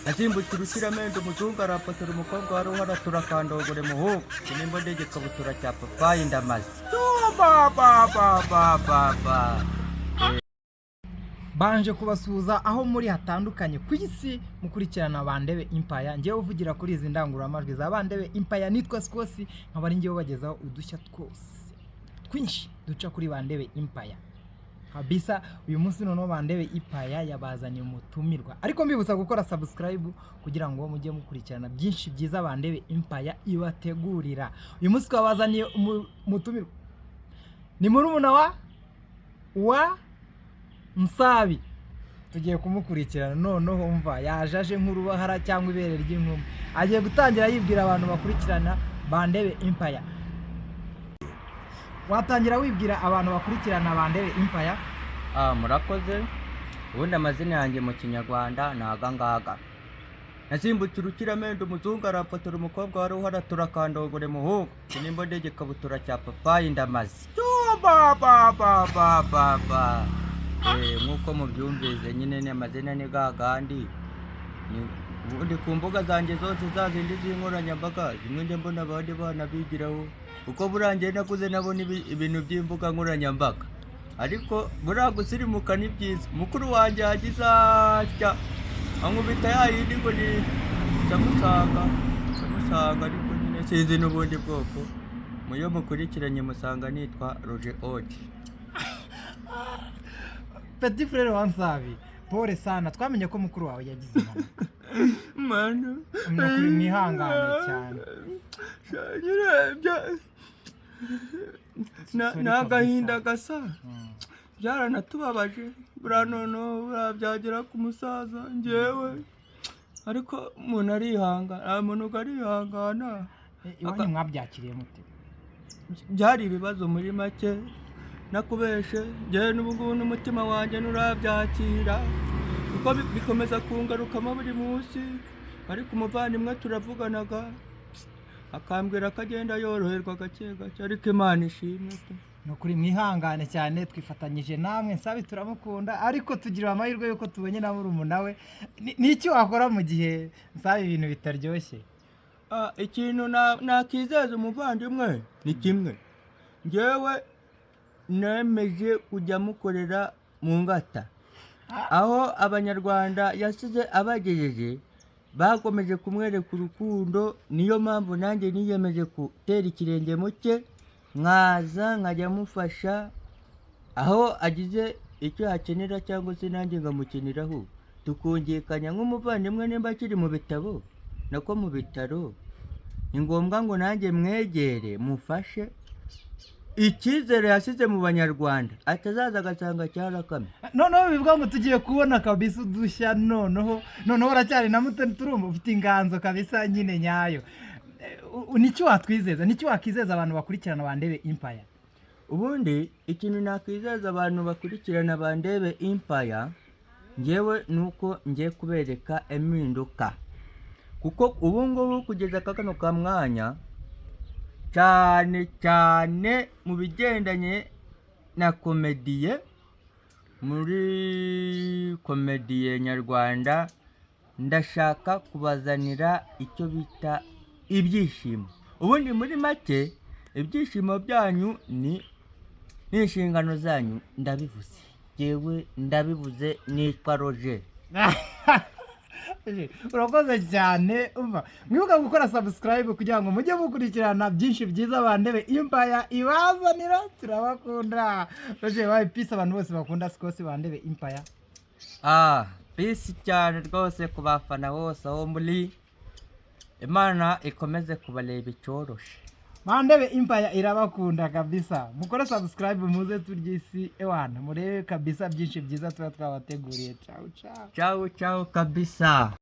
Nazimbukira ukiramende umuzungu arafotora umukobwa wari uhara turakandogore muhungu sinimba ndege kabutura cya papayi ndamaze banje kubasuhuza aho muri hatandukanye ku isi mukurikirana Bandebe Empire. Ngiye uvugira kuri izi ndangururamajwi za Bandebe Empire, nitwa Sikosi, nkaba ari ngiye bagezaho udushya twose twinshi duca kuri Bandebe Empire kabisa. Uyu munsi noneho Bandebe Empire yabazaniye umutumirwa, ariko mbibutsa gukora subscribe kugira ngo mujye mukurikirana byinshi byiza Bandebe Empire ibategurira. Uyu munsi twabazaniye umutumirwa, ni murumuna wa Nsabi. Tugiye kumukurikirana noneho, umva yajaje nk'urubahara cyangwa ibere ry'inkumi, agiye gutangira yibwira abantu bakurikirana Bandebe Empire. Watangira wibwira abantu bakurikirana Bandebe Empire? Murakoze. Ubundi amazina yanjye mu Kinyarwanda ni agangaga. Nazimbukira ukiramende umuzungu arafotora umukobwa wari uhara turakandogore muhungu sinimba ndege kabutura cya papayi ndamaze nk'uko mubyumvise nyine ni amazina ni gagandi. Ubundi ku mbuga zanjye zose zazindi z'inkoranyambaga zimwe njye mbona abandi bana bigiraho, kuko burangiye nakuze nabona ibintu by'imbuga nkoranyambaga, ariko buriya gusirimuka ni byiza. Mukuru wanjye yagize atya ankubita yayindi ngo ni ndamusanga ariko nyine sinzi n'ubundi bwoko. Muyo mukurikiranye musanga nitwa Roger Odi. Petit frère wa Nsabi, pole sana, twamenye ko mukuru wawe yagize impanuka. Mwana Mukuru mwihangane cyane. N'agahinda gasa byaranatubabaje buriya noneho byagera ku musaza njyewe, ariko umuntu arihangana. Iwanyu mwabyakiriye mute? Byari ibibazo muri make, nakubeshe njyewe n'ubu ngubu n'umutima wanjye nurabyakira, kuko bikomeza kungarukamo buri munsi. Ariko umuvandimwe turavuganaga akambwira ko agenda yoroherwa gake gake, ariko Imana ishimwe. Nukuri mwihangane cyane, twifatanyije namwe. Nsabi turamukunda, ariko tugira amahirwe yuko tubonye na murumuna we. Niki wakora mu gihe Nsabi ibintu bitaryoshye? Ikintu nakizeza umuvandimwe ni kimwe, njyewe nemeje kujya mukorera mu ngata aho abanyarwanda yasize abagejeje, bakomeje kumwereka urukundo. Niyo mpamvu nanjye niyemeje gutera ikirenge muke, nkaza nkajya mufasha aho agize icyo akenera, cyangwa se nanjye ngamukeneraho, tukungikanya nk'umuvandimwe. Nimba akiri mu bitabo nako mu bitaro, ni ngombwa ngo nanjye mwegere mufashe. Icyizere yasize mu banyarwanda atazaza agasanga cyarakamye. Noneho bivuga ngo tugiye kubona kabisa udushya. Noneho uracyari na muto, turumva ufite inganzo kabisa nyine nyayo. Niki watwizeza, niki wakizeza abantu bakurikirana Bandebe Empire? Ubundi ikintu nakwizeza abantu bakurikirana Bandebe Empire njyewe nuko ngiye kubereka impinduka, kuko ubu ngubu kugeza kano ka mwanya cyane mu bigendanye na komediye, muri komediye nyarwanda ndashaka kubazanira icyo bita ibyishimo. Ubundi muri make ibyishimo byanyu ni inshingano zanyu. Ndabivuze yewe ndabivuze, nitwa Roger. Urakoze cyane. Umva mwibuka gukora subscribe kugira ngo mujye mukurikirana byinshi byiza Bandebe Empire ibazanira. Turabakunda. Roger wawe peace abantu bose bakunda Sikosi Bandebe Empire. Peace cyane rwose ku bafana bose aho muri. Imana ikomeze kubareba icyoroshe. Bandebe Empire irabakunda kabisa. Mukora subscribe muze turyisi ewana murebe kabisa byinshi byiza tuba twabateguriye. Ciao kabisa.